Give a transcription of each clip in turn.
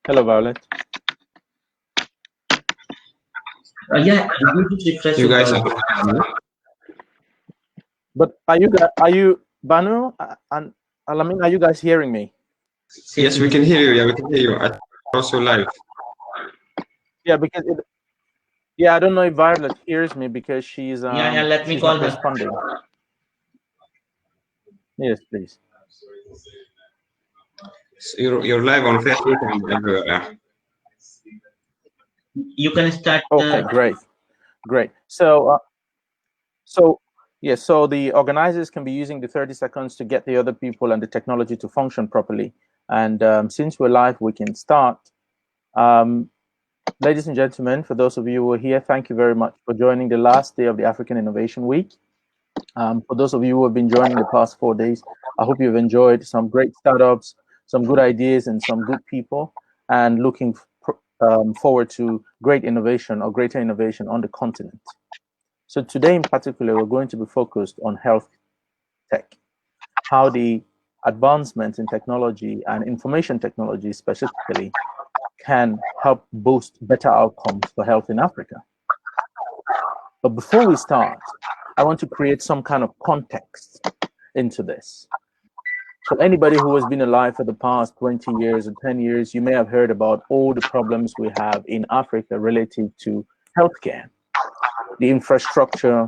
Hello, Violet. Yeah, did you just refresh You your guys browser? But are you Banu and Alamin? Are you guys hearing me? Yes, we can hear you. Yeah, we can hear you. I also live. Yeah, because yeah, I don't know if Violet hears me because she's Yeah, let me she's call not her. responding. Yes, please. You're live on Facebook and everywhere. Yeah. You can start. Okay, great. So yes, so the organizers can be using the 30 seconds to get the other people and the technology to function properly. And since we're live, we can start. Ladies and gentlemen, for those of you who are here, thank you very much for joining the last day of the African Innovation Week. For those of you who have been joining the past 4 days, I hope you've enjoyed some great startups, some good ideas, and some good people, and looking forward to great innovation or greater innovation on the continent. So today in particular, we're going to be focused on health tech, how the advancements in technology and information technology specifically can help boost better outcomes for health in Africa. But before we start, I want to create some kind of context into this. So anybody who has been alive for the past 20 years or 10 years, you may have heard about all the problems we have in Africa related to healthcare. The infrastructure,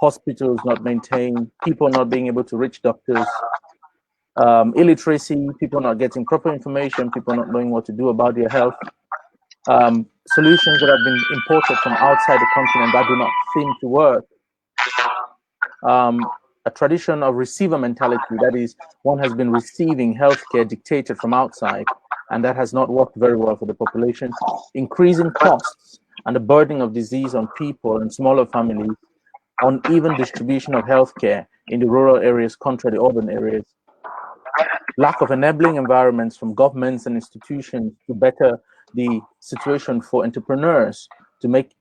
hospitals not maintained, people not being able to reach doctors, illiteracy, people not getting proper information, people not knowing what to do about their health, solutions that have been imported from outside the continent that do not seem to work, a tradition of receiver mentality, that is, one has been receiving healthcare dictated from outside, and that has not worked very well for the population, increasing costs and the burden of disease on people and smaller families, uneven distribution of healthcare in the rural areas contra the urban areas, lack of enabling environments from governments and institutions to better the situation for entrepreneurs to make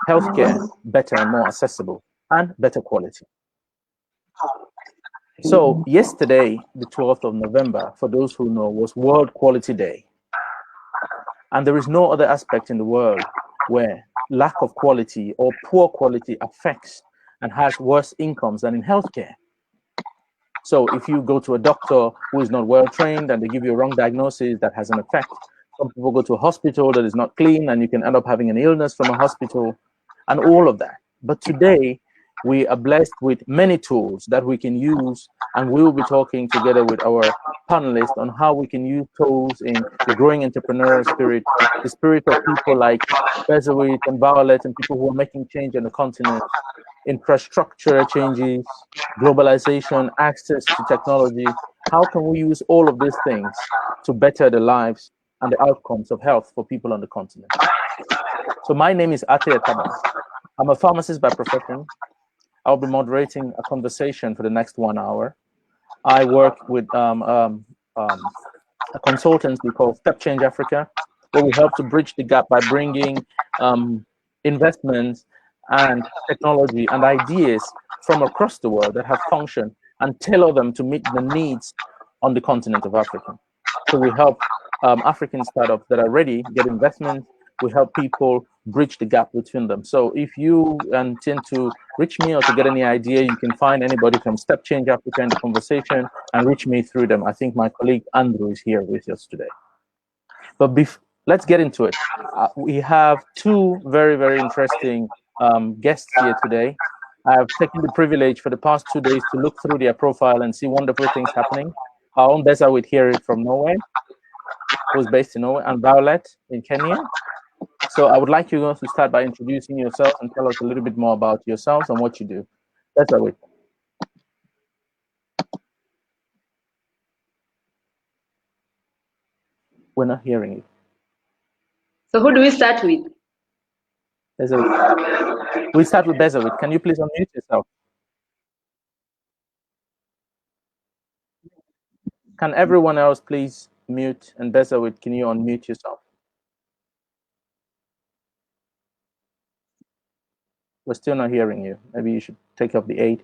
healthcare better and more accessible and better quality. So yesterday, the 12th of November, for those who know, was World Quality Day. And there is no other aspect in the world where lack of quality or poor quality affects and has worse incomes than in healthcare. So if you go to a doctor who is not well trained and they give you a wrong diagnosis, that has an effect. Some people go to a hospital that is not clean and you can end up having an illness from a hospital and all of that. But today, we are blessed with many tools that we can use, and we will be talking together with our panelists on how we can use tools in the growing entrepreneurial spirit, the spirit of people like Bezawit and Violet and people who are making change on the continent, infrastructure changes, globalization, access to technology. How can we use all of these things to better the lives and the outcomes of health for people on the continent? So my name is Ate Ataba. I'm a pharmacist by profession. I'll be moderating a conversation for the next 1 hour. I work with a consultancy called Step Change Africa, where we help to bridge the gap by bringing investments and technology and ideas from across the world that have functioned and tailor them to meet the needs on the continent of Africa. So we help African startups that are ready get investment. We help people bridge the gap between them. So if you intend to reach me or to get any idea, you can find anybody from Step Change Africa in the conversation and reach me through them. I think my colleague Andrew is here with us today. But let's get into it. We have two very, very interesting guests here today. I've taken the privilege for the past 2 days to look through their profile and see wonderful things happening. Our own Bezawit here from Norway, who's based in Norway, and Violet in Kenya. So I would like you to start by introducing yourself and tell us a little bit more about yourselves and what you do. Bezawit. We're not hearing you. So who do we start with? Bezawit. We start with Bezawit. Can you please unmute yourself? Can everyone else please mute? And Bezawit, can you unmute yourself? We're still not hearing you. Maybe you should take off the aid.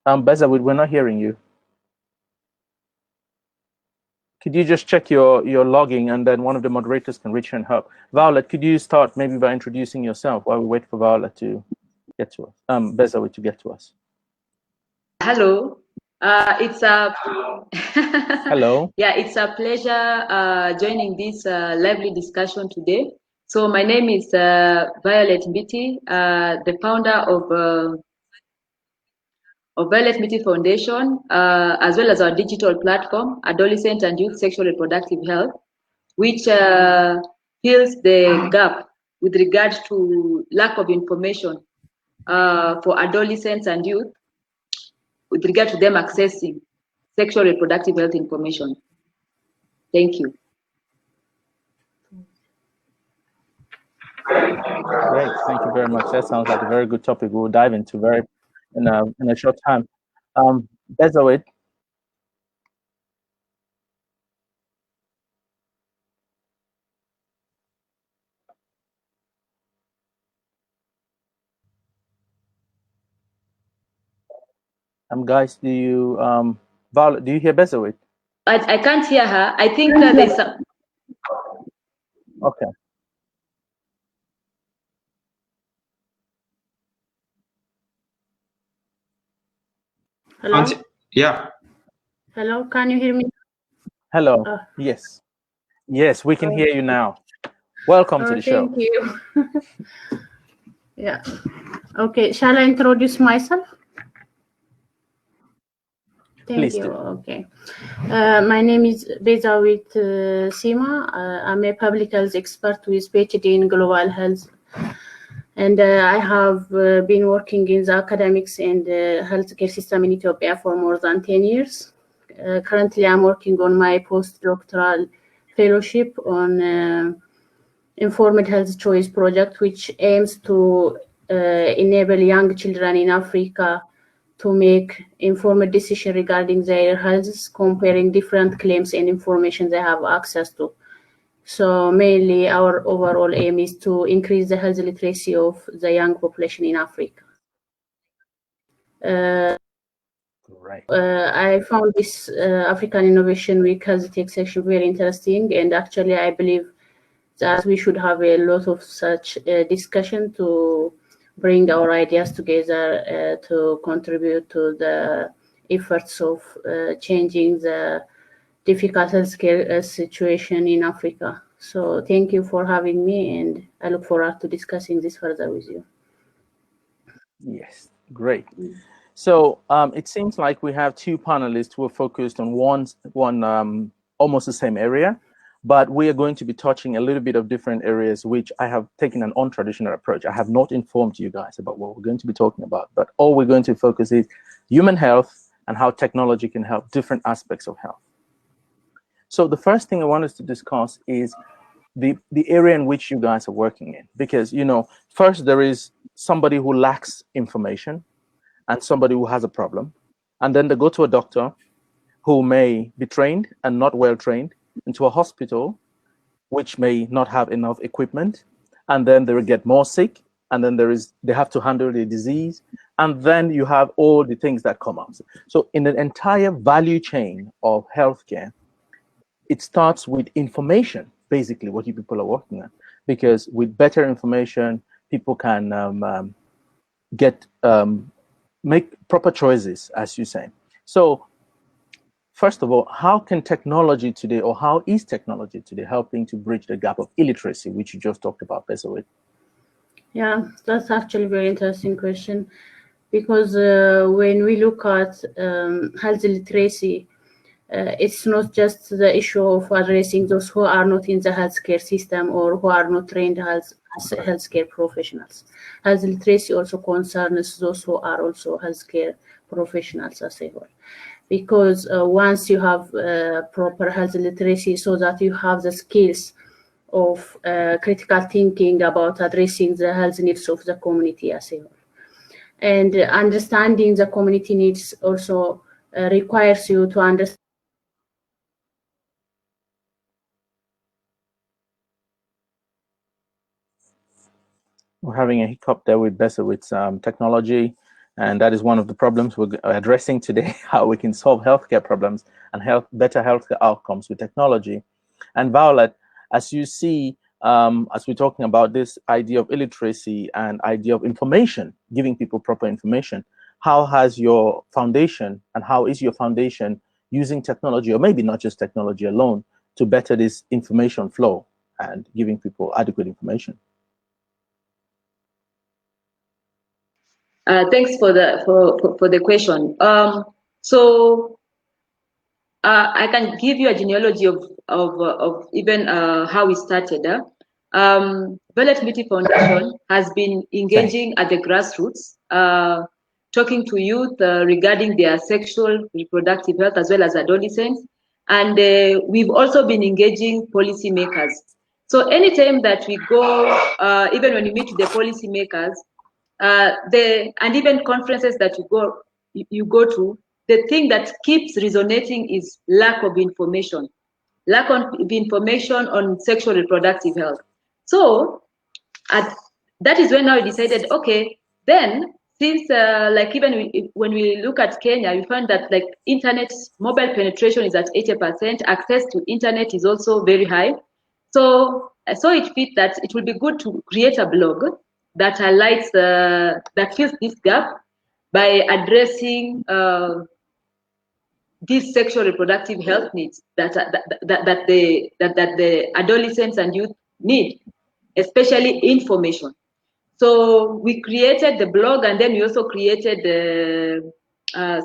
Beza, we're not hearing you. Could you just check your logging, and then one of the moderators can reach you and help. Violet, could you start maybe by introducing yourself while we wait for Violet to get to us? Beza to get to us. Hello. It's a Hello. Yeah, it's a pleasure joining this lively discussion today. So my name is Violet Mbiti, the founder of Violet Mbiti Foundation, as well as our digital platform, Adolescent and Youth Sexual Reproductive Health, which fills the gap with regards to lack of information for adolescents and youth with regard to them accessing sexual reproductive health information. Thank you. Great, thank you very much. That sounds like a very good topic. We'll dive into in a short time. Bezawit. Guys, do you Violet, do you hear Bezawit? I can't hear her. I think there's some. Okay. Hello? Yeah. Hello, can you hear me? Hello. Yes. Yes, we can hear you now. Welcome to the show. Thank you. Yeah. Okay, shall I introduce myself? Thank Please you. do. Okay. My name is Bezawit Sima. I'm a public health expert with PhD in global health. And I have been working in the academics and healthcare system in Ethiopia for more than 10 years. Currently, I'm working on my postdoctoral fellowship on Informed Health Choice Project, which aims to enable young children in Africa to make informed decisions regarding their health, comparing different claims and information they have access to. So mainly our overall aim is to increase the health literacy of the young population in Africa. Right. I found this African Innovation Week Health Tech section very interesting, and actually I believe that we should have a lot of such discussion to bring our ideas together to contribute to the efforts of changing the difficult healthcare situation in Africa. So thank you for having me, and I look forward to discussing this further with you. Yes, great. So it seems like we have two panelists who are focused on one almost the same area, but we are going to be touching a little bit of different areas, which I have taken an untraditional approach. I have not informed you guys about what we're going to be talking about, but all we're going to focus is human health and how technology can help different aspects of health. So the first thing I want us to discuss is the area in which you guys are working in, because, you know, first there is somebody who lacks information and somebody who has a problem, and then they go to a doctor who may be trained and not well trained, into a hospital which may not have enough equipment, and then they will get more sick, and then they have to handle the disease, and then you have all the things that come up. So in the entire value chain of healthcare, it starts with information, basically what you people are working on, because with better information, people can make proper choices, as you say. So first of all, how can technology today, or how is technology today helping to bridge the gap of illiteracy, which you just talked about, Bezawit? Yeah, that's actually a very interesting question, because when we look at health literacy, it's not just the issue of addressing those who are not in the healthcare system or who are not trained as healthcare professionals. Health literacy also concerns those who are also healthcare professionals as well. Because once you have proper health literacy, so that you have the skills of critical thinking about addressing the health needs of the community as well. And understanding the community needs also requires you to understand. We're having a hiccup there with Bezawit's technology. And that is one of the problems we're addressing today, how we can solve healthcare problems and better healthcare outcomes with technology. And Violet, as you see, as we're talking about this idea of illiteracy and idea of information, giving people proper information, how has your foundation and how is your foundation using technology, or maybe not just technology alone, to better this information flow and giving people adequate information? Thanks for the question. I can give you a genealogy of even how we started. Violet Beauty Foundation has been engaging at the grassroots, talking to youth regarding their sexual reproductive health as well as adolescents, and we've also been engaging policymakers. So anytime that we go, even when we meet the policymakers, and even conferences that you go to, the thing that keeps resonating is lack of information on sexual reproductive health. So that is when I decided, okay, then since like even when we look at Kenya, we find that like internet mobile penetration is at 80%, access to internet is also very high. So I saw it fit that it would be good to create a blog that highlights that fills this gap by addressing these sexual reproductive health needs that the adolescents and youth need, especially information. So we created the blog, and then we also created the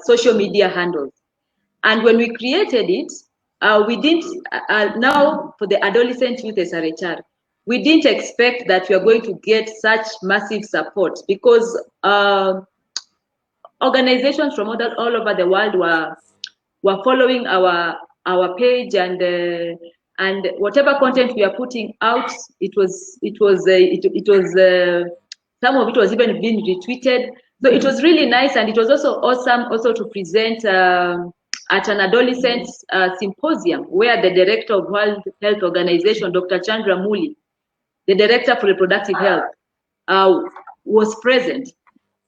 social media handles. And when we created it, we didn't, now for the adolescent youth SRHR, we didn't expect that we are going to get such massive support, because organizations from all over the world were following our page, and whatever content we are putting out, it was some of it was even being retweeted. So it was really nice, and it was also awesome also to present at an adolescent symposium where the director of World Health Organization, Dr. Chandra Muli, the director for reproductive health, was present.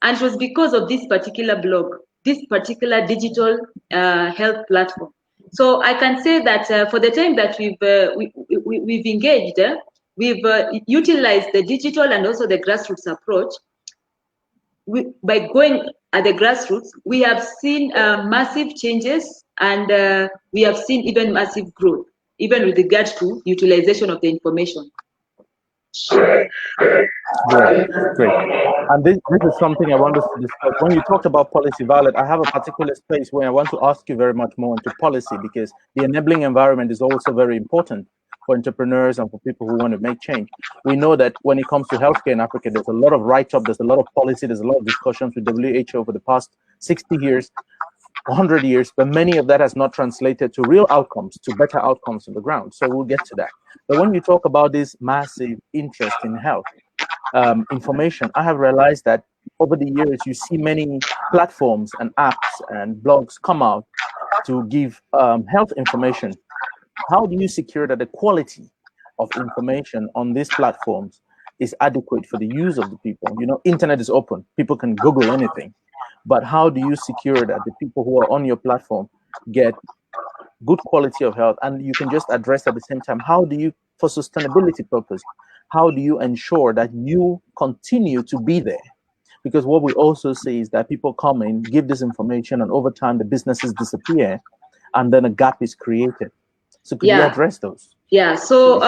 And it was because of this particular blog, this particular digital health platform. So I can say that for the time that we've engaged, we've utilized the digital and also the grassroots approach. By going at the grassroots, we have seen massive changes, and we have seen even massive growth, even with regards to utilization of the information. Great. And this is something I want us to discuss. When you talked about policy, Violet, I have a particular space where I want to ask you very much more into policy, because the enabling environment is also very important for entrepreneurs and for people who want to make change. We know that when it comes to healthcare in Africa, there's a lot of write-up, there's a lot of policy, there's a lot of discussions with WHO over the past 60 years, 100 years, but many of that has not translated to real outcomes, to better outcomes on the ground. So we'll get to that. But when you talk about this massive interest in health information, I have realized that over the years, you see many platforms and apps and blogs come out to give health information. How do you secure that the quality of information on these platforms is adequate for the use of the people? You know, internet is open. People can Google anything. But how do you secure that the people who are on your platform get good quality of health? And you can just address at the same time, how do you, for sustainability purpose, how do you ensure that you continue to be there? Because what we also see is that people come in, give this information, and over time the businesses disappear, and then a gap is created. So could you address those? Yeah, so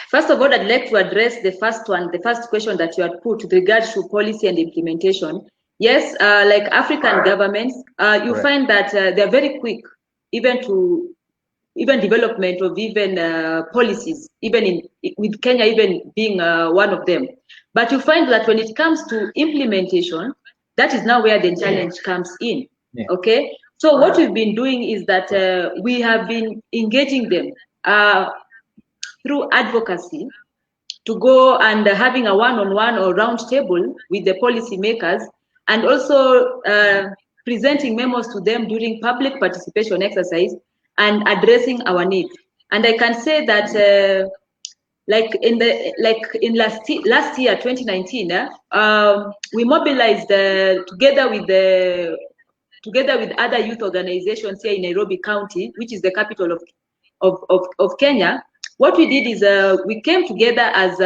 first of all, I'd like to address the first question that you had put with regards to policy and implementation. Yes, like African governments, you find that they're very quick, even development of even policies, even with Kenya even being one of them. But you find that when it comes to implementation, that is now where the challenge comes in. Yeah. Okay, so what we've been doing is that we have been engaging them through advocacy to go and having a one-on-one or round table with the policymakers, and also presenting memos to them during public participation exercise and addressing our needs. And I can say that like in last year 2019, we mobilized together with other youth organizations here in Nairobi County, which is the capital of Kenya. What we did is we came together as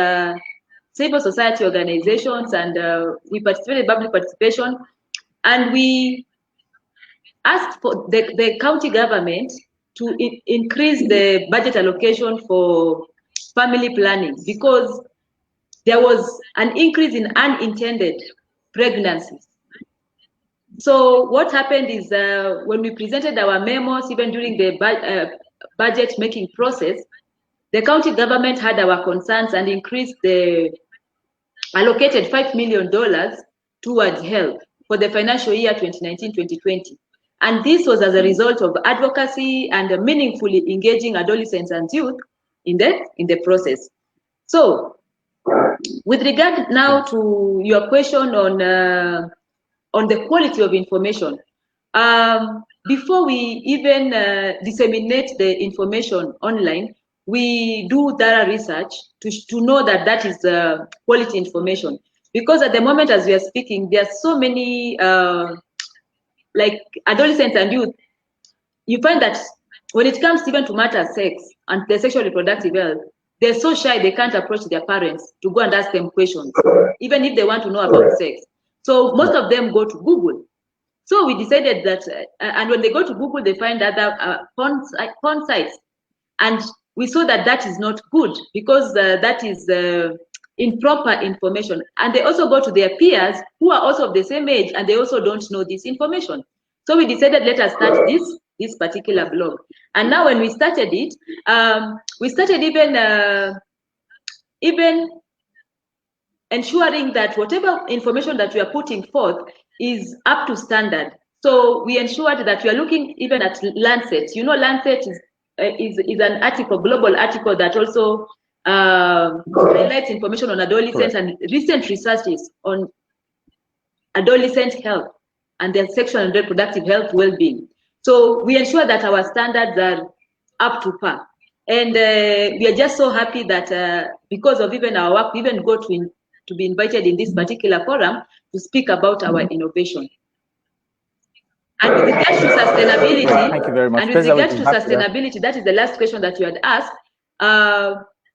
civil society organizations, and we participated in public participation, and we asked for the county government to increase the budget allocation for family planning, because there was an increase in unintended pregnancies. So what happened is when we presented our memos, even during the budget making process, the county government had our concerns and increased allocated $5 million towards health for the financial year 2019-2020. And this was as a result of advocacy and meaningfully engaging adolescents and youth in the process. So with regard now to your question on the quality of information, before we even disseminate the information online, we do thorough research to know that is quality information. Because at the moment, as we are speaking, there are so many like adolescents and youth. You find that when it comes even to matter sex and the sexual reproductive health, they're so shy they can't approach their parents to go and ask them questions, even if they want to know about sex. So most of them go to Google. So we decided that, and when they go to Google, they find other porn sites. And we saw that is not good, because that is improper information. And they also go to their peers who are also of the same age, and they also don't know this information. So we decided, let us start this particular blog. And now when we started it, we started even ensuring that whatever information that we are putting forth is up to standard. So we ensured that we are looking even at Lancet. You know, Lancet is an article, global article, that also highlights information on adolescents. Correct. And recent researches on adolescent health and their sexual and reproductive health well-being. So we ensure that our standards are up to par. And we are just so happy that because of even our work, we even got to be invited in this particular forum to speak about our innovation. And with regards to sustainability, thank you very much. And with regards to sustainability, that is the last question that you had asked.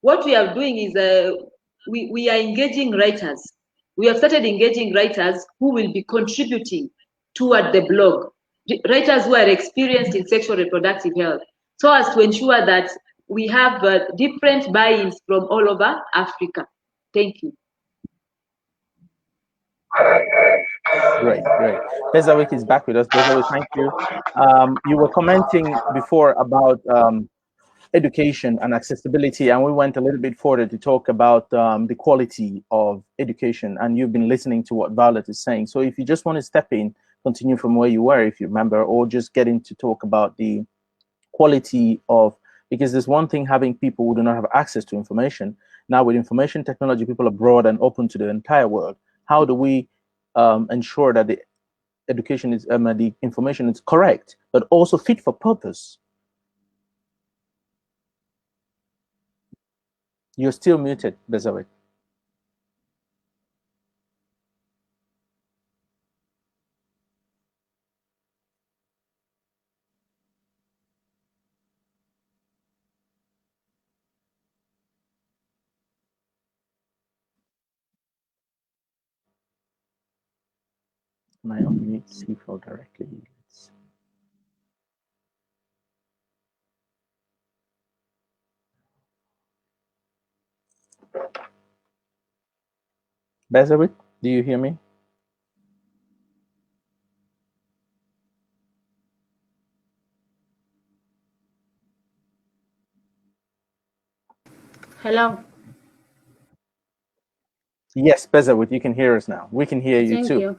What we are doing is we are engaging writers. We have started engaging writers who will be contributing toward the blog, writers who are experienced in sexual reproductive health, so as to ensure that we have different buy-ins from all over Africa. Thank you. Great. Bezawik is back with us. Bezawik, thank you. You were commenting before about education and accessibility, and we went a little bit further to talk about the quality of education, and you've been listening to what Violet is saying. So if you just want to step in, continue from where you were, if you remember, or just get in to talk about the quality of, because there's one thing having people who do not have access to information. Now with information technology, people are broad and open to the entire world. How do we ensure that the education is, the information is correct, but also fit for purpose? You're still muted, Bezawik. Can I unmute C4 directly? Bezawik, do you hear me? Hello. Yes, Bezawik, you can hear us now. We can hear you too. Thank you.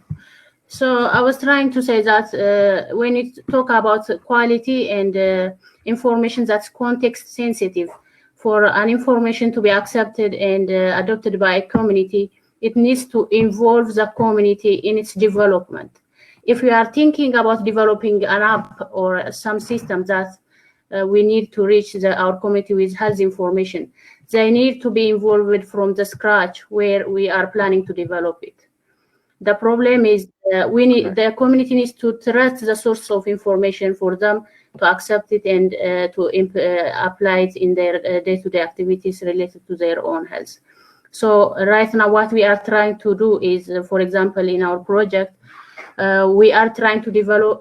So I was trying to say that when you talk about quality and information that's context sensitive, for an information to be accepted and adopted by a community, it needs to involve the community in its development. If we are thinking about developing an app or some system that we need to reach our community with health information. They need to be involved from the scratch where we are planning to develop it. The problem is the community needs to trust the source of information for them to accept it and to apply it in their day-to-day activities related to their own health. So right now what we are trying to do is, for example, in our project, we are trying to develop,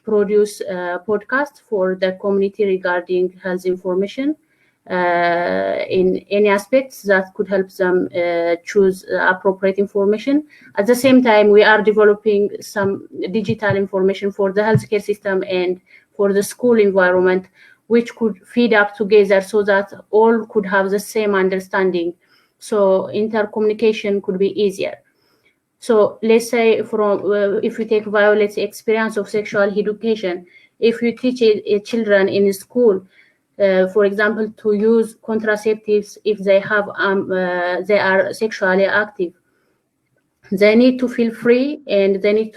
produce a podcast for the community regarding health information in any aspects that could help them choose appropriate information. At the same time, we are developing some digital information for the healthcare system and for the school environment, which could feed up together so that all could have the same understanding. So intercommunication could be easier. So let's say if we take Violet's experience of sexual education, if you teach children in school, for example, to use contraceptives if they are sexually active, they need to feel free and they need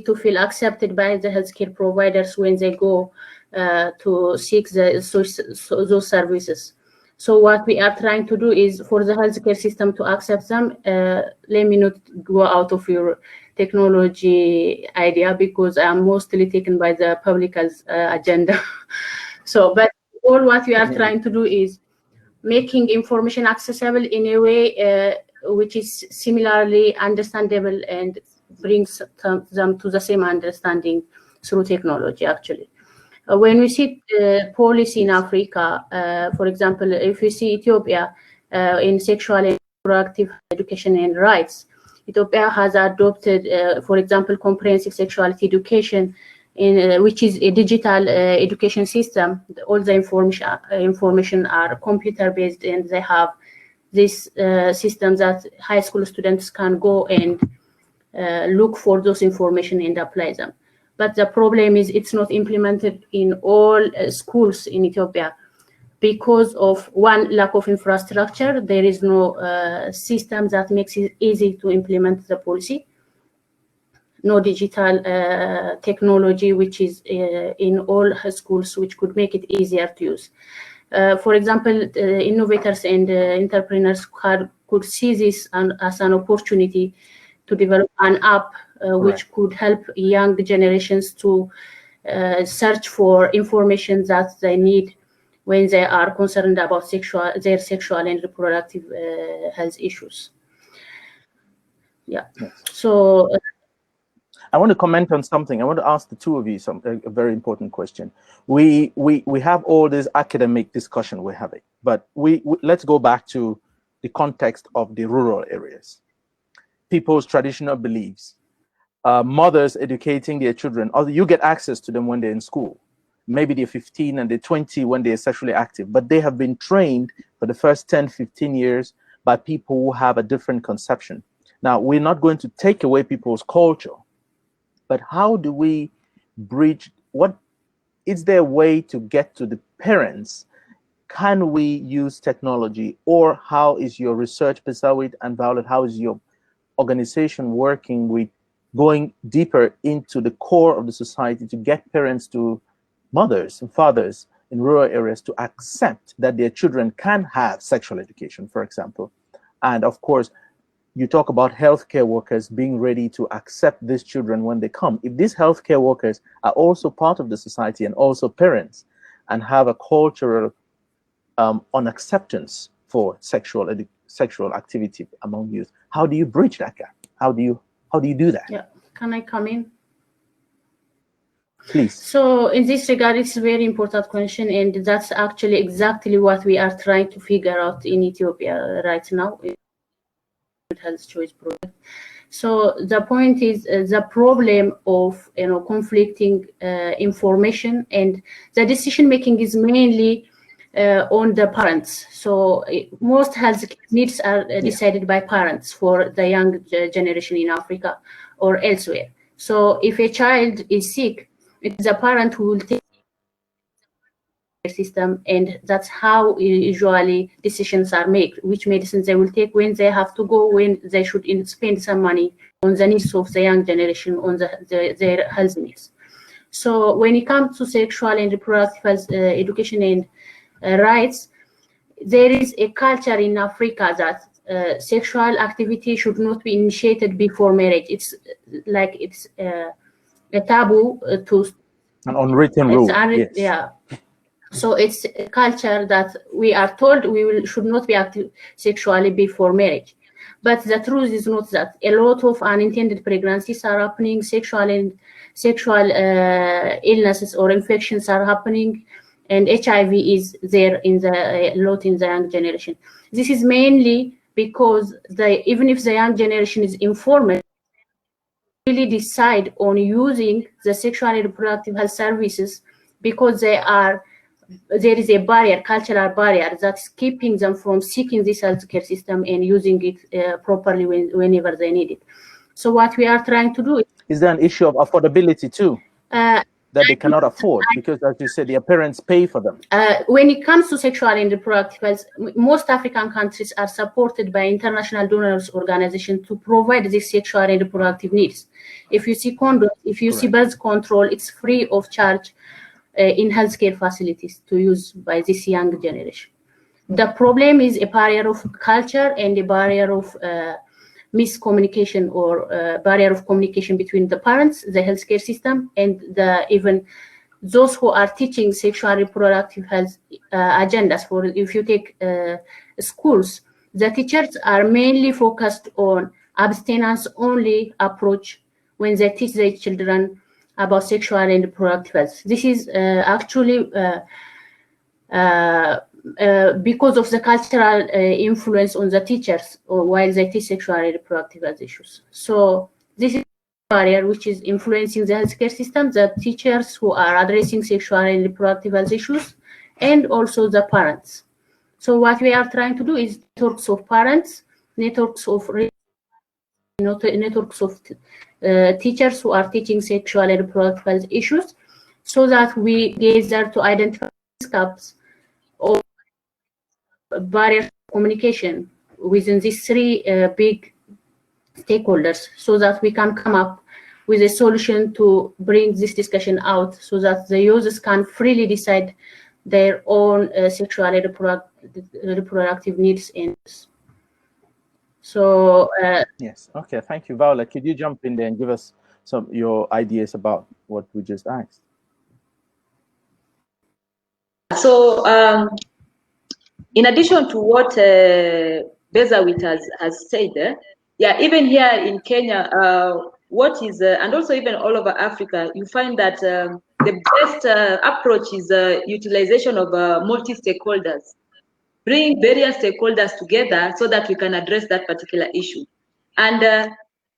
to feel accepted by the healthcare providers when they go to seek those services. So what we are trying to do is for the healthcare system to accept them. Let me not go out of your technology idea because I'm mostly taken by the public health agenda. So, but all what we are trying to do is making information accessible in a way which is similarly understandable and brings them to the same understanding through technology, actually. When we see policy in Africa, for example, if we see Ethiopia in sexual and reproductive education and rights, Ethiopia has adopted, for example, comprehensive sexuality education, which is a digital education system. All the information are computer-based, and they have this system that high school students can go and look for those information and apply them. But the problem is it's not implemented in all schools in Ethiopia because of one, lack of infrastructure. There is no system that makes it easy to implement the policy. No digital technology which is in all schools which could make it easier to use. For example, innovators and entrepreneurs could see this as an opportunity to develop an app which could help young generations to search for information that they need when they are concerned about their sexual and reproductive health issues. Yeah. Yes. So I want to comment on something. I want to ask the two of you a very important question. We have all this academic discussion we're having, but let's go back to the context of the rural areas. People's traditional beliefs, mothers educating their children. Although you get access to them when they're in school, maybe they're 15 and they're 20 when they're sexually active, but they have been trained for the first 10, 15 years by people who have a different conception. Now, we're not going to take away people's culture, but how do we bridge? What is there a way to get to the parents? Can we use technology, or how is your research, Besawit and Violet, how is your organization working with going deeper into the core of the society to get parents, to mothers and fathers in rural areas, to accept that their children can have sexual education, for example? And of course, you talk about healthcare workers being ready to accept these children when they come. If these healthcare workers are also part of the society and also parents and have a cultural unacceptance for sexual activity among youth, how do you bridge that gap? How do you do that? yeah, can I come in? Please. So in this regard, it's a very important question, and that's actually exactly what we are trying to figure out in Ethiopia right now. Health choice project. So the point is the problem of conflicting information, and the decision making is mainly on the parents. So most health needs are decided by parents for the young generation in Africa or elsewhere. So if a child is sick, it's the parent who will take system, and that's how usually decisions are made, which medicines they will take, when they have to go, when they should spend some money on the needs of the young generation, on their health needs. So when it comes to sexual and reproductive health, education and rights, there is a culture in Africa that sexual activity should not be initiated before marriage. It's like it's a taboo to An unwritten rule. Yes. Yeah. So it's a culture that we are told we should not be active sexually before marriage. But the truth is not that. A lot of unintended pregnancies are happening, sexual illnesses or infections are happening, and HIV is there in a lot in the young generation. This is mainly because even if the young generation is informed, really decide on using the sexual and reproductive health services because there is a barrier, cultural barrier, that's keeping them from seeking this healthcare system and using it properly whenever they need it. So what we are trying to do is there an issue of affordability too, that they cannot afford because, as you said, their parents pay for them? When it comes to sexual and reproductive health, most African countries are supported by international donors organizations to provide these sexual and reproductive needs. If you see condoms, if you see birth control, it's free of charge in healthcare facilities to use by this young generation. The problem is a barrier of culture and a barrier of miscommunication or barrier of communication between the parents, the healthcare system, and even those who are teaching sexual and reproductive health agendas. For if you take schools, the teachers are mainly focused on abstinence-only approach when they teach their children about sexual and reproductive health. This is actually because of the cultural influence on the teachers while they teach sexual and reproductive health issues. So this is a barrier which is influencing the healthcare system, the teachers who are addressing sexual and reproductive health issues, and also the parents. So what we are trying to do is networks of parents, networks of teachers who are teaching sexual and reproductive health issues, so that we gather to identify gaps or barrier communication within these three big stakeholders, so that we can come up with a solution to bring this discussion out, so that the users can freely decide their own sexual and reproductive needs. So yes, okay, thank you. Violet, could you jump in there and give us your ideas about what we just asked? So in addition to what Bezawit has said, yeah, even here in Kenya, what is and also even all over Africa, you find that the best approach is utilization of multi-stakeholders, bringing various stakeholders together so that we can address that particular issue. And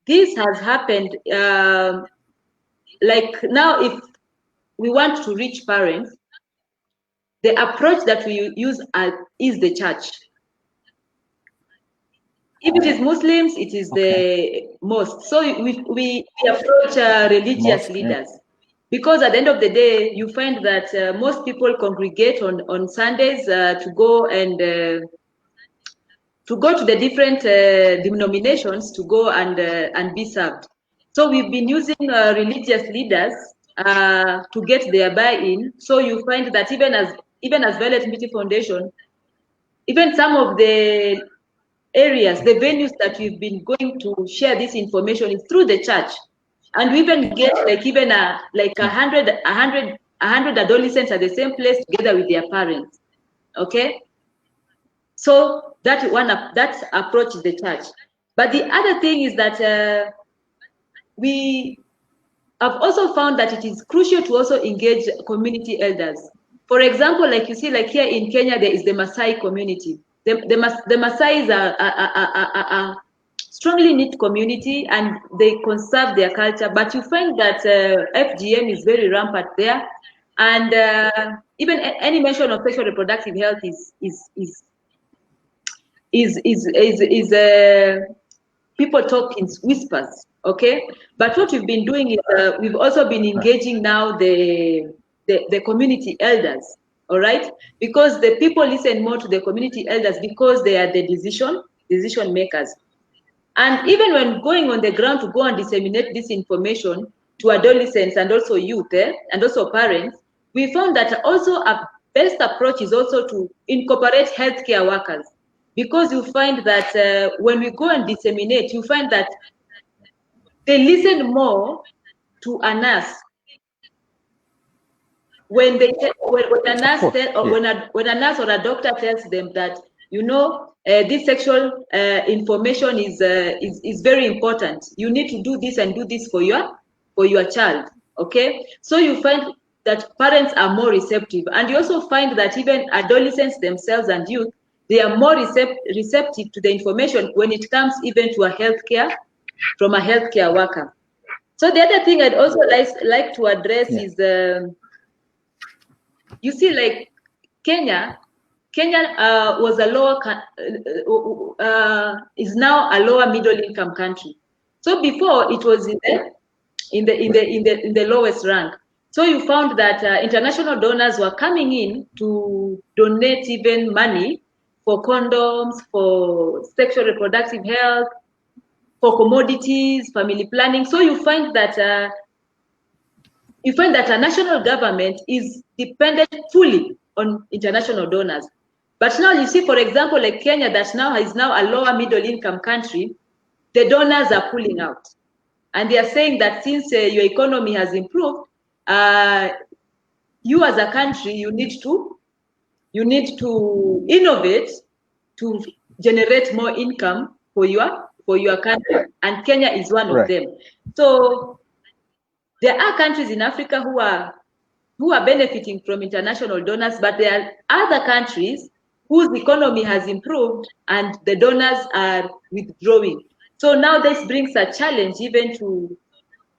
this has happened, like now, if we want to reach parents, the approach that we use is the church. If it is Muslims, it is the mosque. So we approach religious leaders. Because at the end of the day, you find that most people congregate on Sundays to go to the different denominations to go and be served. So we've been using religious leaders to get their buy-in. So you find that even as Violet Mbiti Foundation, even some of the areas, the venues that we've been going to share this information is through the church. And we even get like even like 100 adolescents at the same place together with their parents. Okay, so that approach is the church. But the other thing is that we have also found that it is crucial to also engage community elders. For example, like you see, like here in Kenya, there is the Maasai community. The Maasais are a strongly knit community and they conserve their culture, but you find that FGM is very rampant there, and even any mention of sexual reproductive health is people talk in whispers, okay? But what we've been doing is we've also been engaging now the community elders, all right? Because the people listen more to the community elders because they are the decision makers. And even when going on the ground to go and disseminate this information, to adolescents and also youth and also parents, we found that also a best approach is also to incorporate healthcare workers, because you find that when we go and disseminate, you find that they listen more to a nurse when a nurse when a nurse or a doctor tells them that, you know, this sexual information is very important. You need to do this and do this for your child. Okay, so you find that parents are more receptive, and you also find that even adolescents themselves and youth, they are more receptive to the information when it comes even to a healthcare from a healthcare worker. So the other thing I'd also like to address is you see, like Kenya was a lower is now a lower middle income country. So before it was in the lowest rank. So you found that international donors were coming in to donate even money for condoms, for sexual reproductive health, for commodities, family planning. So you find that a national government is dependent fully on international donors. But now you see, for example, like Kenya, that now is now a lower middle income country, the donors are pulling out. And they are saying that since your economy has improved, you as a country, you need to innovate to generate more income for your country. And Kenya is one of them. So there are countries in Africa who are benefiting from international donors, but there are other countries whose economy has improved and the donors are withdrawing. So now this brings a challenge even to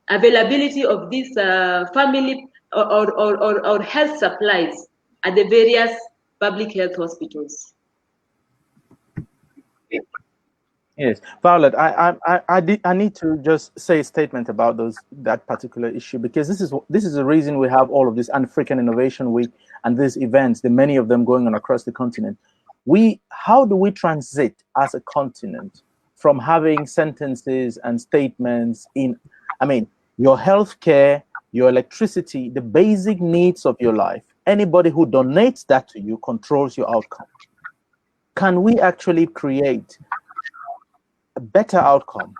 availability of these family or health supplies at the various public health hospitals. Yes, Violet, I need to just say a statement about that particular issue, because this is the reason we have all of this African Innovation Week and these events, the many of them going on across the continent. How do we transit as a continent from having sentences and statements in, I mean, your healthcare, your electricity, the basic needs of your life? Anybody who donates that to you controls your outcome. Can we actually create a better outcome?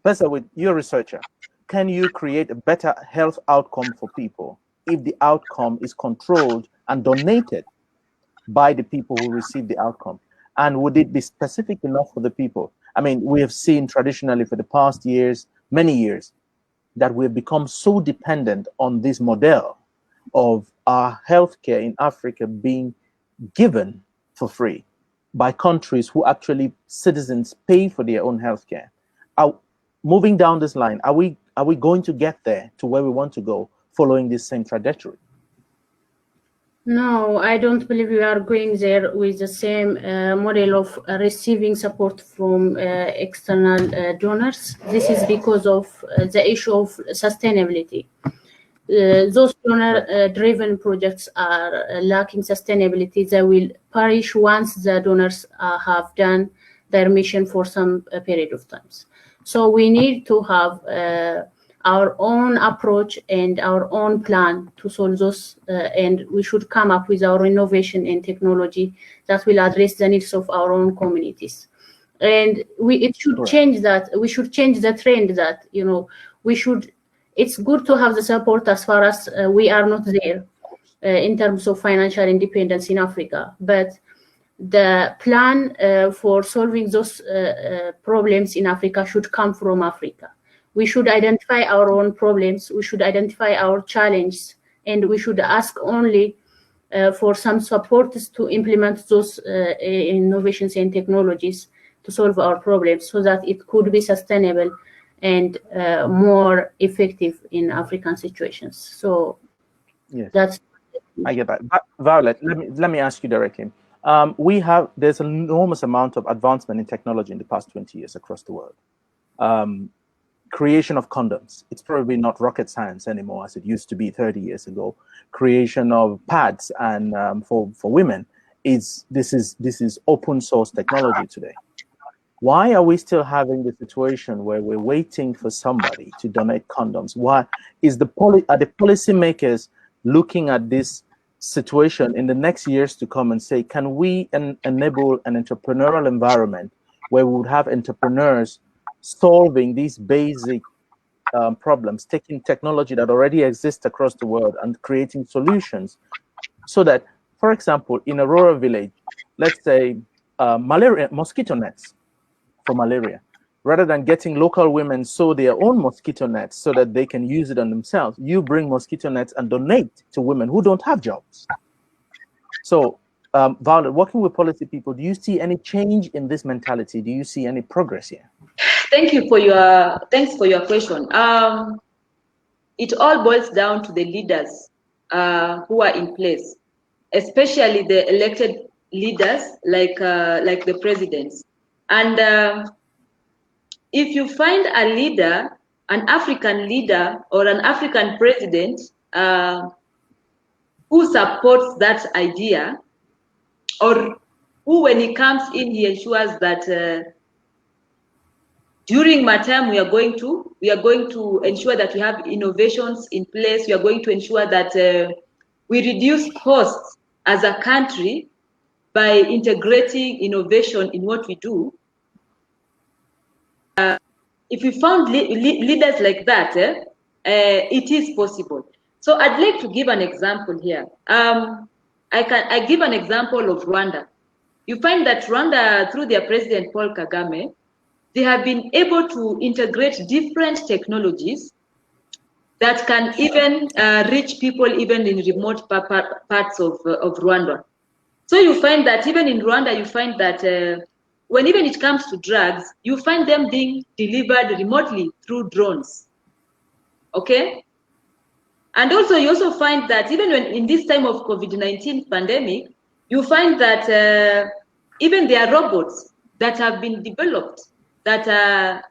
Professor, with your researcher, can you create a better health outcome for people if the outcome is controlled and donated by the people who receive the outcome? And would it be specific enough for the people? I mean, we have seen traditionally for the past years, many years, that we've become so dependent on this model of our healthcare in Africa being given for free by countries who actually citizens pay for their own healthcare. Moving down this line, are we going to get there to where we want to go following this same trajectory? No, I don't believe we are going there with the same model of receiving support from external donors. This is because of the issue of sustainability. Those donor-driven projects are lacking sustainability. They will perish once the donors have done their mission for some period of time. So we need to have our own approach and our own plan to solve those, and we should come up with our innovation and technology that will address the needs of our own communities. And it should change that. We should change the trend that, you know, it's good to have the support as far as we are not there in terms of financial independence in Africa. But the plan for solving those problems in Africa should come from Africa. We should identify our own problems. We should identify our challenges, and we should ask only for some support to implement those innovations and technologies to solve our problems, so that it could be sustainable and more effective in African situations. So yes, I get that. Violet, let me ask you directly. There's an enormous amount of advancement in technology in the past 20 years across the world. Creation of condoms, it's probably not rocket science anymore as it used to be 30 years ago. Creation of pads and for women, this is open source technology today. Why are we still having the situation where we're waiting for somebody to donate condoms? Why is are the policymakers looking at this situation in the next years to come and say, can we enable an entrepreneurial environment where we would have entrepreneurs solving these basic problems, taking technology that already exists across the world and creating solutions, so that, for example, in a rural village, let's say mosquito nets for malaria, rather than getting local women sew their own mosquito nets so that they can use it on themselves, you bring mosquito nets and donate to women who don't have jobs. So, Violet, working with policy people, do you see any change in this mentality? Do you see any progress here? Thanks for your question. It all boils down to the leaders who are in place, especially the elected leaders like the presidents. And if you find a leader, an African leader or an African president who supports that idea, or who, when he comes in, he ensures that during my time we are going to ensure that we have innovations in place. We are going to ensure that we reduce costs as a country by integrating innovation in what we do. If we found leaders like that, it is possible. So I'd like to give an example here. I give an example of Rwanda. You find that Rwanda, through their president Paul Kagame, they have been able to integrate different technologies that can even reach people even in remote parts of Rwanda. So you find that even in Rwanda, you find that when even it comes to drugs, you find them being delivered remotely through drones. Okay? And also you also find that even when in this time of COVID-19 pandemic, you find that even there are robots that have been developed that are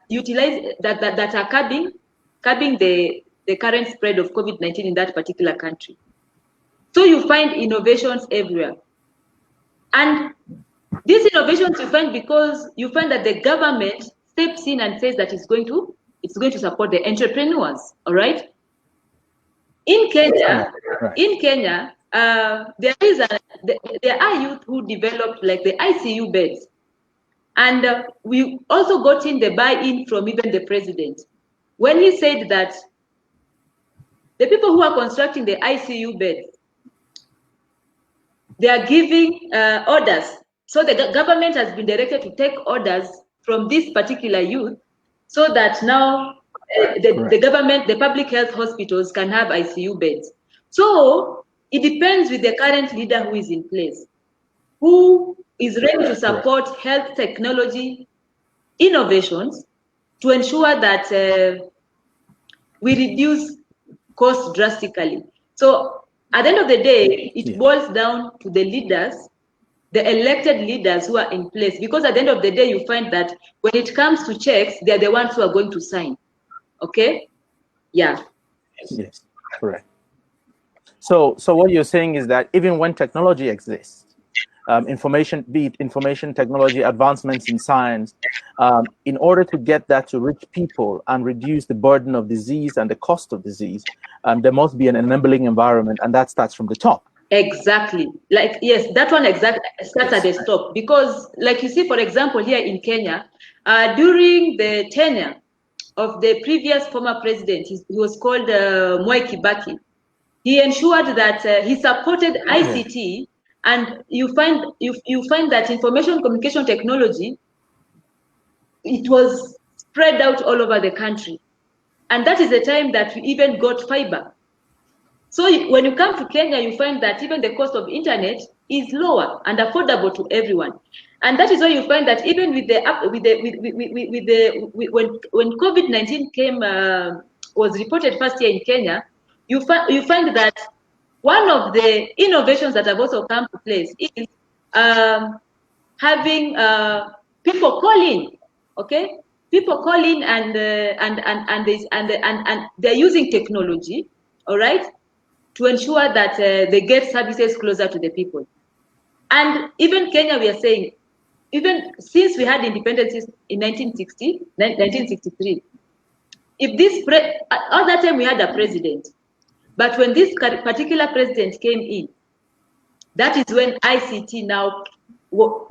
that are curbing the current spread of COVID-19 in that particular country. So you find innovations everywhere. And these innovations you find because you find that the government steps in and says that it's going to support the entrepreneurs. All right. In Kenya, there are youth who developed like the ICU beds, and we also got in the buy-in from even the president when he said that the people who are constructing the ICU beds, they are giving orders. So the government has been directed to take orders from this particular youth, so that now the government, the public health hospitals can have ICU beds. So it depends with the current leader who is in place, who is ready to support health technology innovations to ensure that we reduce costs drastically. So at the end of the day, it boils down to the leaders, the elected leaders who are in place, because at the end of the day, you find that when it comes to checks, they're the ones who are going to sign. Okay? Yeah. Yes, correct. So what you're saying is that even when technology exists, information technology, advancements in science, in order to get that to reach people and reduce the burden of disease and the cost of disease, there must be an enabling environment, and that starts from the top. Exactly. Like, yes, that one exactly starts at the top, because like you see, for example, here in Kenya, during the tenure of the previous former president, he was called Mwai Kibaki. He ensured that he supported ICT, and you find that information communication technology, it was spread out all over the country, and that is the time that we even got fiber. So when you come to Kenya, you find that even the cost of internet is lower and affordable to everyone. And that is why you find that even when COVID-19 came, was reported first year in Kenya, you find that one of the innovations that have also come to place is having people call in, okay? People call in and they're using technology, all right, to ensure that they get services closer to the people. And even Kenya, we are saying, even since we had independence in 1963, if this all that time we had a president, but when this particular president came in, that is when ICT now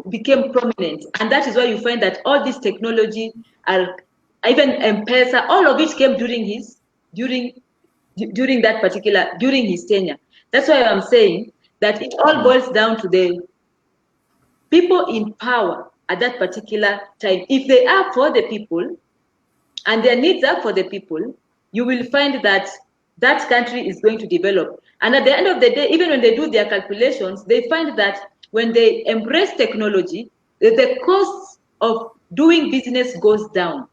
became prominent, and that is why you find that all this technology, even M-Pesa, all of it came during his tenure. That's why I'm saying that it all boils down to the people in power at that particular time. If they are for the people and their needs are for the people, you will find that that country is going to develop. And at the end of the day, even when they do their calculations, they find that when they embrace technology, the cost of doing business goes down.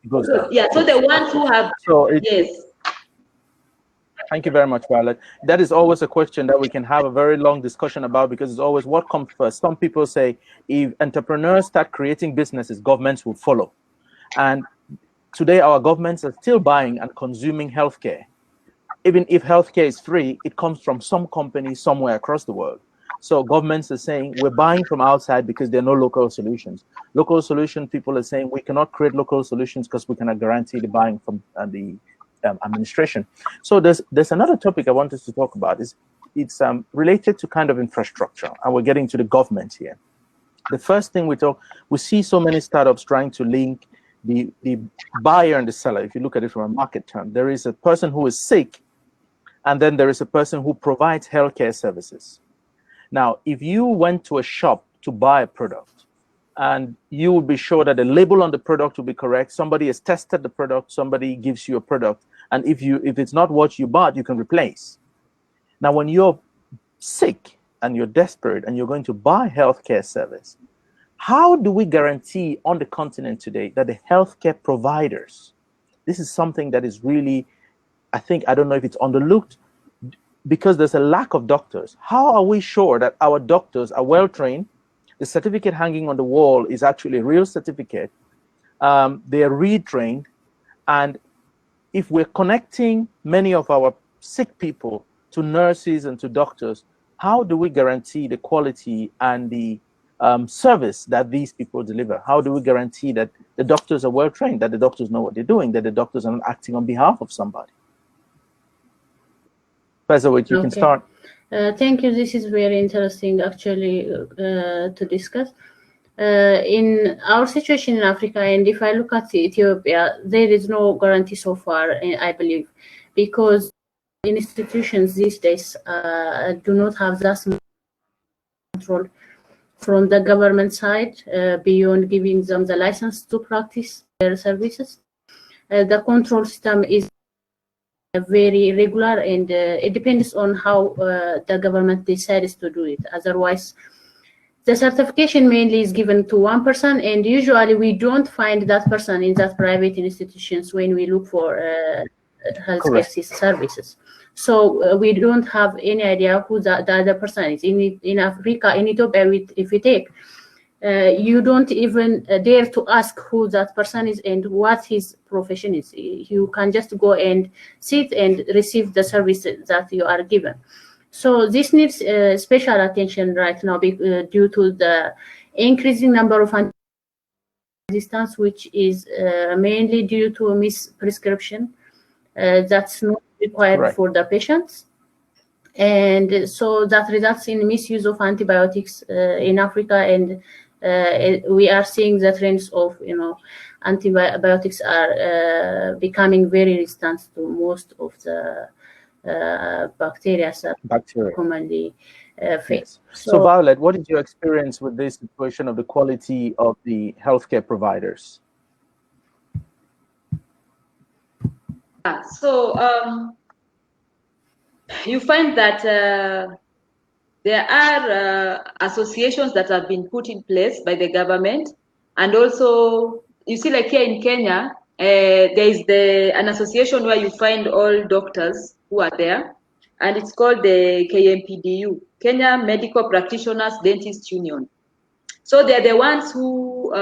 It goes down. Yeah, so the ones who have, yes. Thank you very much, Violet. That is always a question that we can have a very long discussion about, because it's always what comes first. Some people say if entrepreneurs start creating businesses, governments will follow. And today our governments are still buying and consuming healthcare. Even if healthcare is free, it comes from some company somewhere across the world. So governments are saying we're buying from outside because there are no local solutions. Local solution people are saying we cannot create local solutions because we cannot guarantee the buying from the administration. So there's another topic I want us to talk about. It's related to kind of infrastructure, and we're getting to the government here. The first thing we see so many startups trying to link the buyer and the seller. If you look at it from a market term, there is a person who is sick, and then there is a person who provides healthcare services. Now, if you went to a shop to buy a product, and you will be sure that the label on the product will be correct, somebody has tested the product, somebody gives you a product, and if it's not what you bought, you can replace. Now, when you're sick and you're desperate and you're going to buy healthcare service, how do we guarantee on the continent today that the healthcare providers, this is something that is really, I don't know if it's underlooked, because there's a lack of doctors. How are we sure that our doctors are well trained? The certificate hanging on the wall is actually a real certificate. They are retrained. And if we're connecting many of our sick people to nurses and to doctors, how do we guarantee the quality and the service that these people deliver? How do we guarantee that the doctors are well trained, that the doctors know what they're doing, that the doctors are not acting on behalf of somebody? Professor, you can start. Thank you. This is very interesting, actually, to discuss. In our situation in Africa, and if I look at Ethiopia, there is no guarantee so far, I believe, because institutions these days do not have that much control from the government side beyond giving them the license to practice their services. The control system is very regular, and it depends on how the government decides to do it. Otherwise, the certification mainly is given to one person, and usually we don't find that person in that private institutions when we look for healthcare services. So we don't have any idea who the other person is. In Africa, in Ethiopia, if we take, you don't even dare to ask who that person is and what his profession is. You can just go and sit and receive the services that you are given. So this needs special attention right now due to the increasing number of resistance, which is mainly due to misprescription that's not required for the patients. And so that results in misuse of antibiotics in Africa, and we are seeing the trends of, antibiotics are becoming very resistant to most of the bacteria commonly face. So Violet, what is your experience with this situation of the quality of the healthcare providers? So you find that there are associations that have been put in place by the government, and also you see, like here in Kenya, there is an association where you find all doctors who are there, and it's called the KMPDU, Kenya Medical Practitioners Dentist Union. So they're the ones who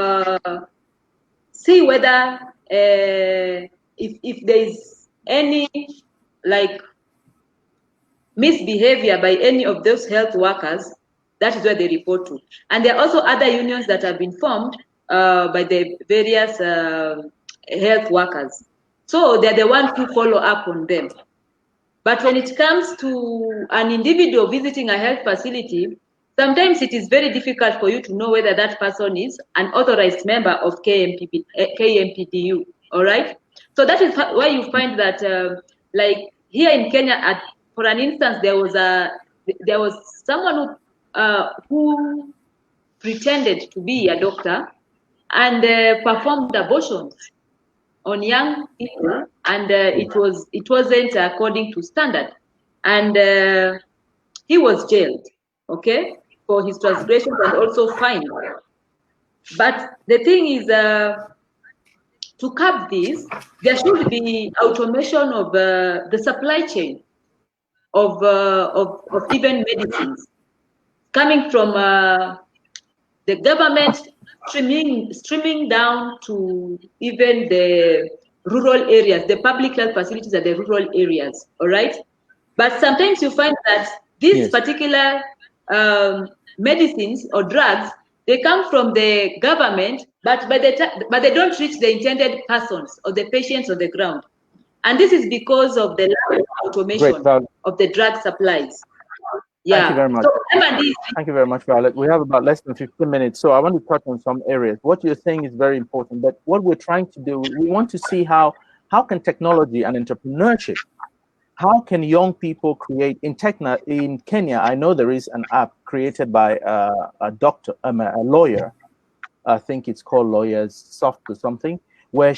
see whether if there is any misbehavior by any of those health workers, that is where they report to. And there are also other unions that have been formed by the various health workers. So they're the ones who follow up on them. But when it comes to an individual visiting a health facility, sometimes it is very difficult for you to know whether that person is an authorized member of KMPDU, all right? So that is why you find that, like here in Kenya, for an instance, there was someone who pretended to be a doctor and performed abortions on young people, and it wasn't according to standard, and he was jailed, okay, for his transgressions and also fined. But the thing is, to curb this, there should be automation of the supply chain of even medicines coming from the government, streaming down to even the rural areas, the public health facilities at the rural areas, all right? But sometimes you find that these particular medicines or drugs, they come from the government, but they don't reach the intended persons or the patients on the ground. And this is because of the lack of automation of the drug supplies. Yeah. Thank you very much. So, thank you very much, Violet. We have about less than 15 minutes, so I want to touch on some areas. What you're saying is very important, but what we're trying to do, we want to see how can technology and entrepreneurship, how can young people create in Kenya? I know there is an app created by a lawyer. I think it's called Lawyers Soft or something, where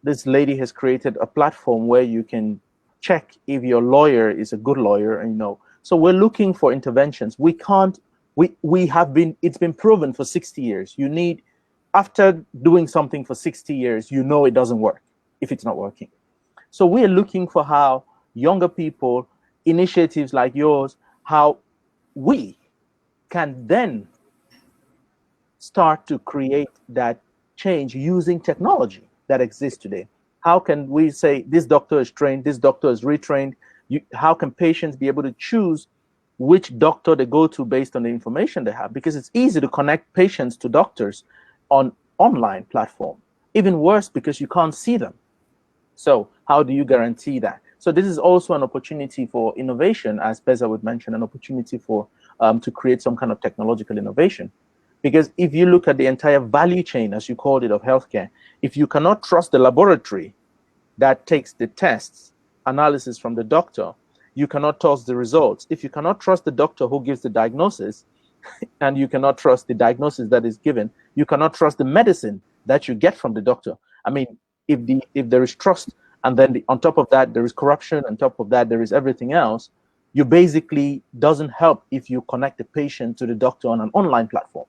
this lady has created a platform where you can check if your lawyer is a good lawyer, and So we're looking for interventions. It's been proven for 60 years. After doing something for 60 years, it doesn't work if it's not working. So we're looking for how younger people, initiatives like yours, how we can then start to create that change using technology that exists today. How can we say this doctor is trained, this doctor is retrained? How can patients be able to choose which doctor they go to based on the information they have? Because it's easy to connect patients to doctors on online platform. Even worse, because you can't see them. So how do you guarantee that? So this is also an opportunity for innovation, as Beza would mention, an opportunity for to create some kind of technological innovation. Because if you look at the entire value chain, as you called it, of healthcare, if you cannot trust the laboratory that takes the tests, analysis from the doctor, you cannot trust the results. If you cannot trust the doctor who gives the diagnosis, and you cannot trust the diagnosis that is given, you cannot trust the medicine that you get from the doctor. I mean, if there is trust, and then on top of that there is corruption, on top of that there is everything else, you basically doesn't help if you connect the patient to the doctor on an online platform.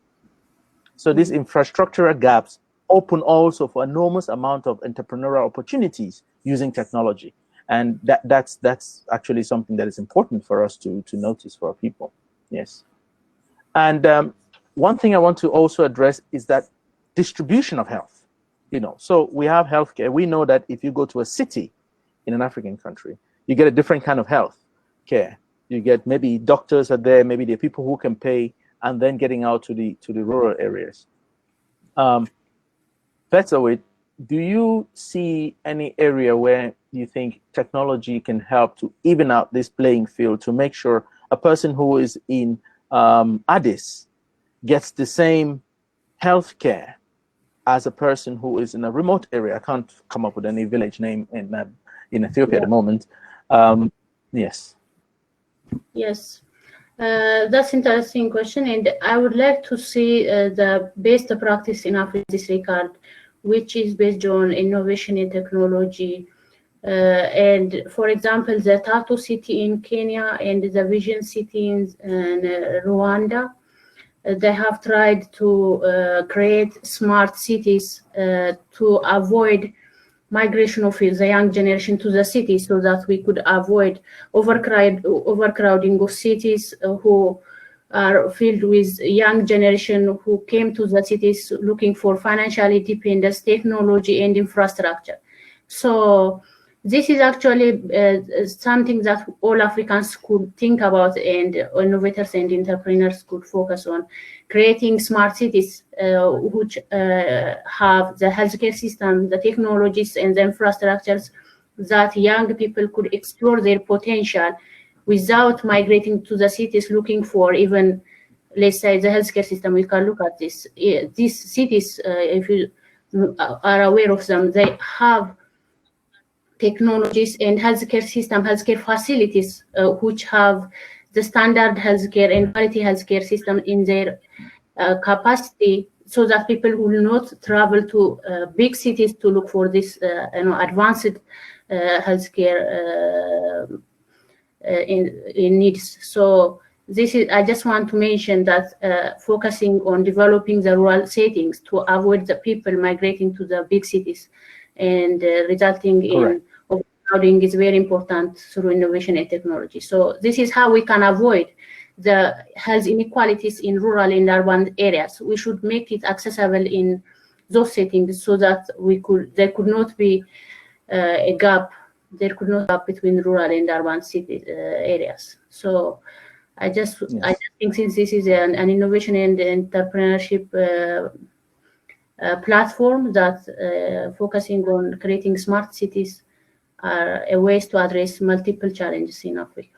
So these infrastructural gaps open also for enormous amount of entrepreneurial opportunities using technology. And that's actually something that is important for us to notice for our people. Yes. And one thing I want to also address is that distribution of health. So we have healthcare. We know that if you go to a city in an African country, you get a different kind of health care. You get, maybe doctors are there, maybe there are people who can pay, and then getting out to the rural areas. Betawit, do you see any area where you think technology can help to even out this playing field, to make sure a person who is in Addis gets the same health care as a person who is in a remote area? I can't come up with any village name in Ethiopia at the moment. Yes. Yes. That's interesting question, and I would like to see the best practice in Africa in this regard, which is based on innovation in technology. And for example, the Tatu city in Kenya and the Vision city in Rwanda, they have tried to create smart cities to avoid migration of the young generation to the city, so that we could avoid overcrowding of cities who are filled with young generation who came to the cities looking for financial independence, technology, and infrastructure. So this is actually something that all Africans could think about, and innovators and entrepreneurs could focus on, creating smart cities which have the healthcare system, the technologies, and the infrastructures that young people could explore their potential without migrating to the cities looking for even, let's say, the healthcare system. We can look at this. These cities, if you are aware of them, they have technologies and healthcare facilities which have the standard healthcare and quality healthcare system in their capacity, so that people will not travel to big cities to look for this advanced healthcare in needs. So this is, I just want to mention that focusing on developing the rural settings to avoid the people migrating to the big cities and resulting in overcrowding is very important through innovation and technology. So this is how we can avoid the health inequalities in rural and urban areas. We should make it accessible in those settings so that there could not be a gap. There could not be a gap between rural and urban city areas. So I just think, since this is an innovation and entrepreneurship platform, that focusing on creating smart cities are a ways to address multiple challenges in Africa.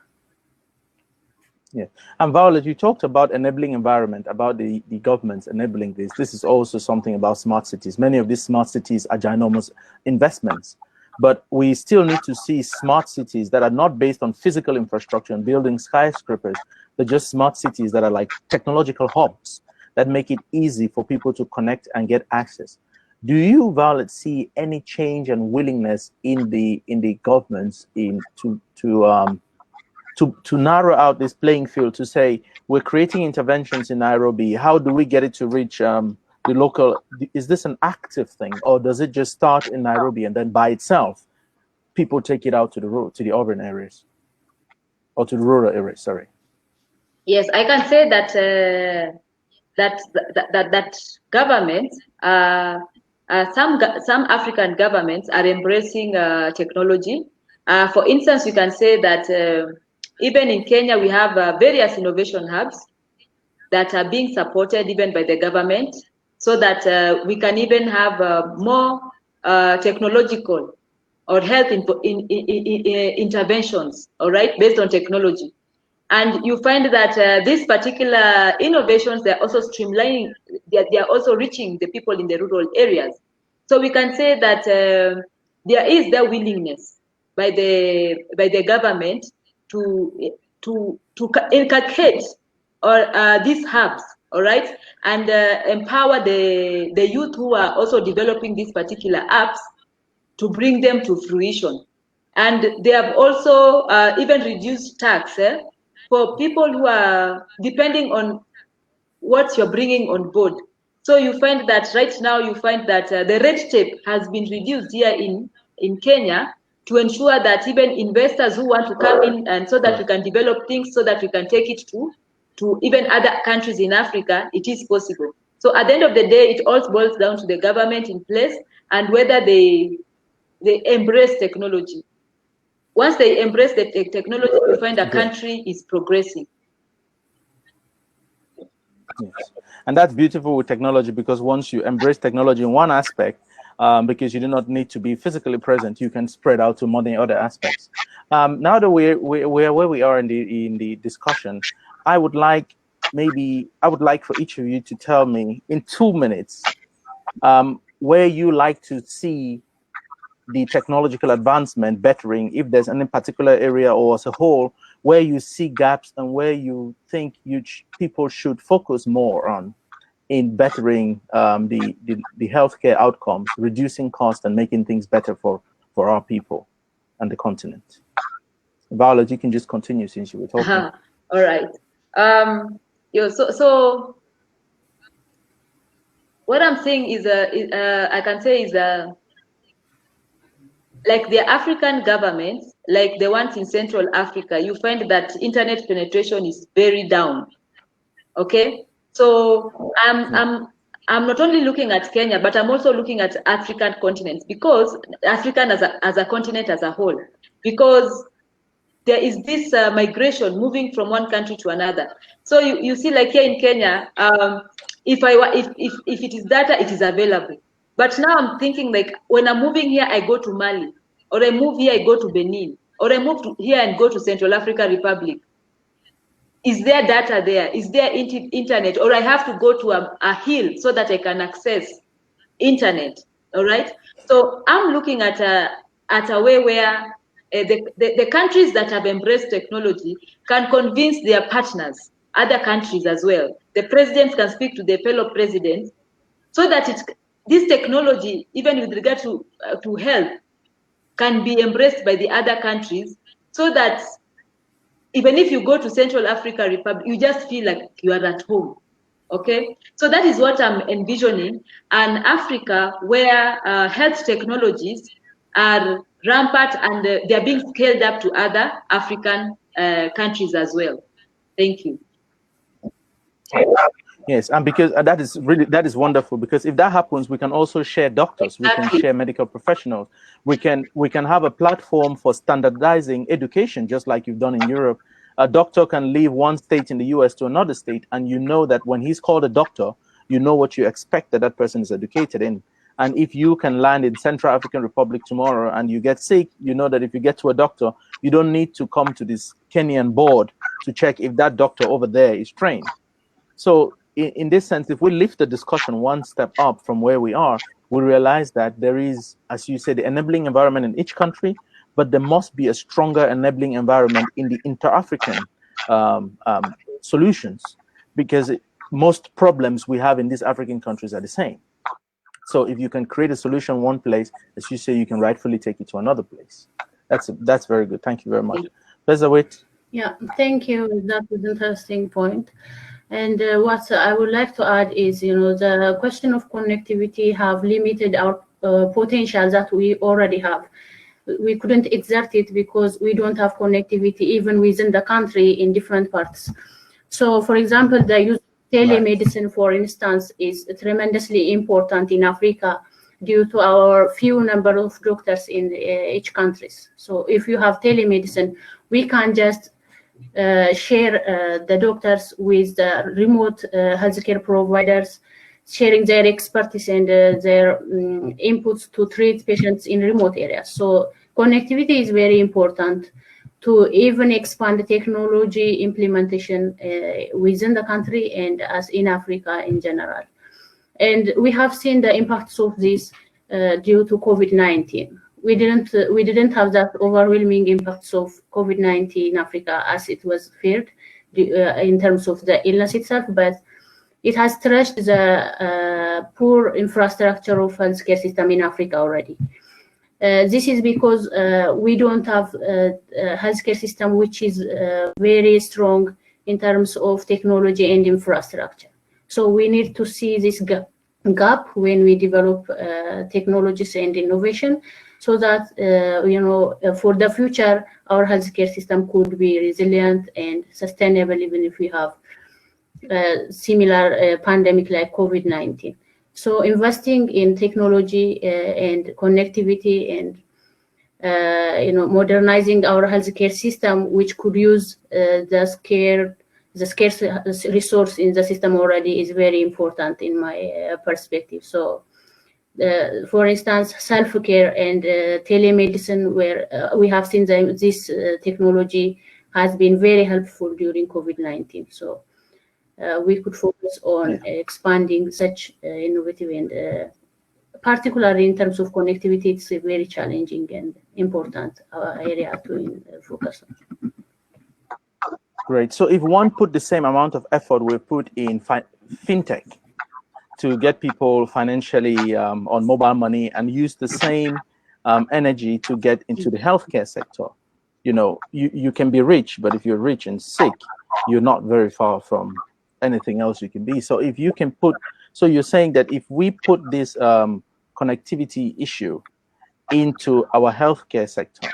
Yeah, and Violet, you talked about enabling environment, about the governments enabling this. This is also something about smart cities. Many of these smart cities are ginormous investments, but we still need to see smart cities that are not based on physical infrastructure and building skyscrapers. They're just smart cities that are like technological hubs that make it easy for people to connect and get access. Do you, Violet, see any change and willingness in the governments to narrow out this playing field, to say, we're creating interventions in Nairobi, how do we get it to reach the local? Is this an active thing, or does it just start in Nairobi and then by itself people take it out to the urban areas, or to the rural areas? Sorry. Yes, I can say that that governments, some African governments are embracing technology. For instance, we can say that even in Kenya, we have various innovation hubs that are being supported even by the government, so that we can even have more technological or health interventions, all right, based on technology. And you find that these particular innovations, they're also streamlining, they are also reaching the people in the rural areas. So we can say that there is the willingness by the government to inculcate these hubs, all right, and empower the youth who are also developing these particular apps to bring them to fruition. And they have also even reduced tax for people who are depending on what you're bringing on board. So you find that right now, you find that the red tape has been reduced here in Kenya, to ensure that even investors who want to come in, and so that we can develop things, so that we can take it to even other countries in Africa, it is possible. So at the end of the day, it all boils down to the government in place and whether they embrace technology. Once they embrace the technology, we find a country is progressing. Yes. And that's beautiful with technology, because once you embrace technology in one aspect, because you do not need to be physically present, you can spread out to many other aspects. Now that we're where we are in the discussion, I would like for each of you to tell me in 2 minutes where you like to see the technological advancement bettering, if there's any particular area or as a whole where you see gaps and where you think people should focus more on in bettering the healthcare outcomes, reducing cost and making things better for our people and the continent. Violet, you can just continue since you were talking. All right. So what I'm saying is, I can say is like the African governments, like the ones in Central Africa, you find that internet penetration is very down. Okay, so I'm not only looking at Kenya, but I'm also looking at African continents, because African as a continent as a whole, because there is this migration moving from one country to another. So you see, like here in Kenya, if it is data, it is available. But now I'm thinking, like, when I'm moving here, I go to Mali, or I move here, I go to Benin, or I move here and go to Central African Republic. Is there data there? Is there internet? Or I have to go to a hill so that I can access internet, all right? So I'm looking at a way where the countries that have embraced technology can convince their partners, other countries as well. The presidents can speak to their fellow presidents, so that this technology, even with regard to health, can be embraced by the other countries, so that even if you go to Central African Republic, you just feel like you are at home. Okay, so that is what I'm envisioning, an Africa where health technologies are rampant, and they're being scaled up to other African countries as well. Thank you. Yes, and because that is wonderful, because if that happens, we can also share doctors, we can share medical professionals, we can have a platform for standardizing education, just like you've done in Europe. A doctor can leave one state in the US to another state, and you know that when he's called a doctor, you know what you expect that person is educated in. And if you can land in Central African Republic tomorrow and you get sick, you know that if you get to a doctor, you don't need to come to this Kenyan board to check if that doctor over there is trained. So in this sense, if we lift the discussion one step up from where we are, we realize that there is, as you said, the enabling environment in each country, but there must be a stronger enabling environment in the inter-African solutions, because most problems we have in these African countries are the same. So if you can create a solution one place, as you say, you can rightfully take it to another place. That's very good. Thank you very much. Bezawit. Yeah, thank you. That was an interesting point. And what I would like to add is, the question of connectivity have limited our potential that we already have. We couldn't exert it because we don't have connectivity even within the country in different parts. So, for example, the use of telemedicine, for instance, is tremendously important in Africa due to our few number of doctors in each countries. So if you have telemedicine, we can just share the doctors with the remote healthcare providers, sharing their expertise and their inputs to treat patients in remote areas. So connectivity is very important to even expand the technology implementation within the country and as in Africa in general. And we have seen the impacts of this due to COVID-19. We didn't have that overwhelming impacts of COVID-19 in Africa as it was feared in terms of the illness itself, but it has stretched the poor infrastructure of healthcare system in Africa already. This is because we don't have a healthcare system which is very strong in terms of technology and infrastructure. So we need to see this gap when we develop technologies and innovation, so that for the future our healthcare system could be resilient and sustainable, even if we have similar pandemic like COVID-19. So investing in technology and connectivity and modernizing our healthcare system, which could use the scarce resource in the system already, is very important in my perspective. So, for instance, self-care and telemedicine, where we have seen this technology has been very helpful during COVID-19. So we could focus on expanding such innovative and particularly in terms of connectivity, it's a very challenging and important area to focus on. Great. So if one put the same amount of effort we put in fintech to get people financially on mobile money, and use the same energy to get into the healthcare sector, you can be rich, but if you're rich and sick, you're not very far from anything else you can be. So if you can so you're saying that if we put this connectivity issue into our healthcare sector,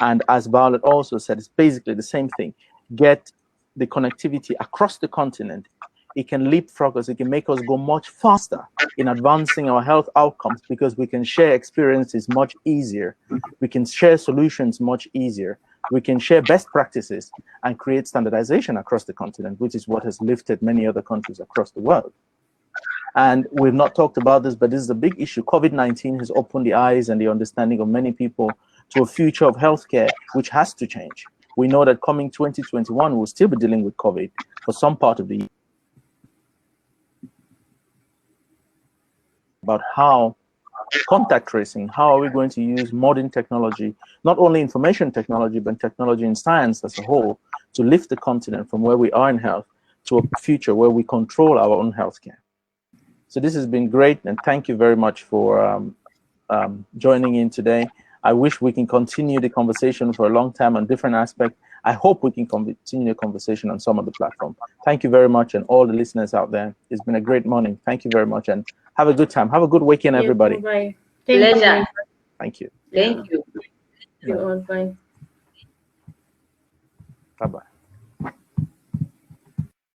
and as Violet also said, it's basically the same thing, get the connectivity across the continent, it can leapfrog us, it can make us go much faster in advancing our health outcomes, because we can share experiences much easier, we can share solutions much easier, we can share best practices and create standardization across the continent, which is what has lifted many other countries across the world. And we've not talked about this, but this is a big issue. COVID-19 has opened the eyes and the understanding of many people to a future of healthcare, which has to change. We know that coming 2021, we'll still be dealing with COVID for some part of the year. About how contact tracing, how are we going to use modern technology, not only information technology, but technology and science as a whole, to lift the continent from where we are in health to a future where we control our own healthcare. So this has been great, and thank you very much for joining in today. I wish we can continue the conversation for a long time on different aspects. I hope we can continue the conversation on some of the platform. Thank you very much, and all the listeners out there. It's been a great morning. Thank you very much, and have a good time. Have a good weekend, everybody. Bye. Pleasure. Thank you. Thank you. Thank you all. Bye. Bye-bye.